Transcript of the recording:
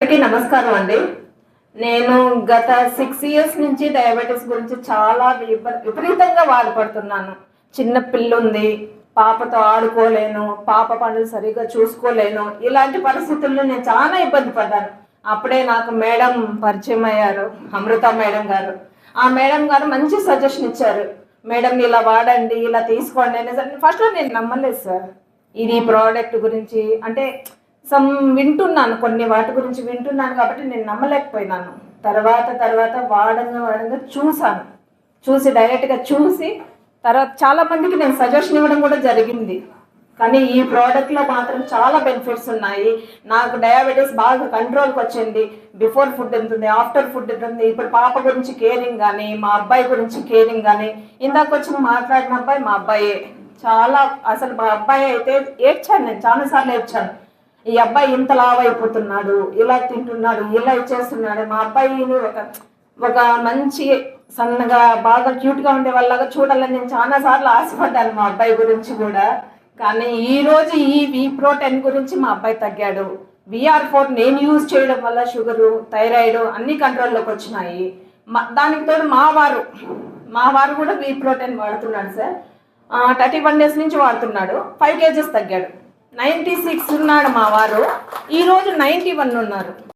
అందరికీ నమస్కారం అండి. నేను గత 6 ఇయర్స్ నుంచి డయాబెటీస్ గురించి చాలా విపరీతంగా బాధపడుతున్నాను. చిన్న పిల్లుంది, పాపతో ఆడుకోలేను, పాప పనులు సరిగ్గా చూసుకోలేను. ఇలాంటి పరిస్థితుల్లో నేను చాలా ఇబ్బంది పడ్డాను. అప్పుడే నాకు మేడం పరిచయం అయ్యారు, అమృత మేడం గారు. ఆ మేడం గారు మంచి సజెషన్ ఇచ్చారు. మేడం ఇలా వాడండి, ఇలా తీసుకోండి అనేసి. ఫస్ట్లో నేను నమ్మలేదు సార్. ఇది ప్రోడక్ట్ గురించి అంటే వింటున్నాను, కొన్ని వాటి గురించి వింటున్నాను కాబట్టి నేను నమ్మలేకపోయినాను. తర్వాత వాడంగా చూసి డైరెక్ట్గా చూసి తర్వాత చాలా మందికి నేను సజెషన్ ఇవ్వడం కూడా జరిగింది. కానీ ఈ ప్రోడక్ట్లో మాత్రం చాలా బెనిఫిట్స్ ఉన్నాయి. నాకు డయాబెటీస్ బాగా కంట్రోల్కి వచ్చింది. బిఫోర్ ఫుడ్ ఎంత ఉంది, ఆఫ్టర్ ఫుడ్ ఎంత ఉంది, ఇప్పుడు పాప గురించి కేరింగ్ కానీ, మా అబ్బాయి గురించి కేరింగ్ కానీ. ఇందాక వచ్చి మాట్లాడిన అబ్బాయి మా అబ్బాయే. చాలా అసలు మా అబ్బాయి అయితే ఏడ్చాను, నేను చాలాసార్లు ఏడ్చాను. ఈ అబ్బాయి ఇంత లావ్ అయిపోతున్నాడు, ఇలా తింటున్నాడు, ఇలా ఇచ్చేస్తున్నాడు. మా అబ్బాయిని ఒక మంచి సన్నగా బాగా క్యూట్గా ఉండే వాళ్ళగా చూడాలని నేను చాలాసార్లు ఆశపడ్డాను మా అబ్బాయి గురించి కూడా. కానీ ఈరోజు ఈ V-Pro10 గురించి మా అబ్బాయి తగ్గాడు. VR4 నేను యూజ్ చేయడం వల్ల షుగరు, థైరాయిడ్ అన్ని కంట్రోల్లోకి వచ్చినాయి. దానికి తోడు మా వారు కూడా V-Pro10 వాడుతున్నాడు సార్. 31 days నుంచి వాడుతున్నాడు. 5 kgs తగ్గాడు. 96 ఉన్నాడు మా వారు, ఈరోజు 91 ఉన్నారు.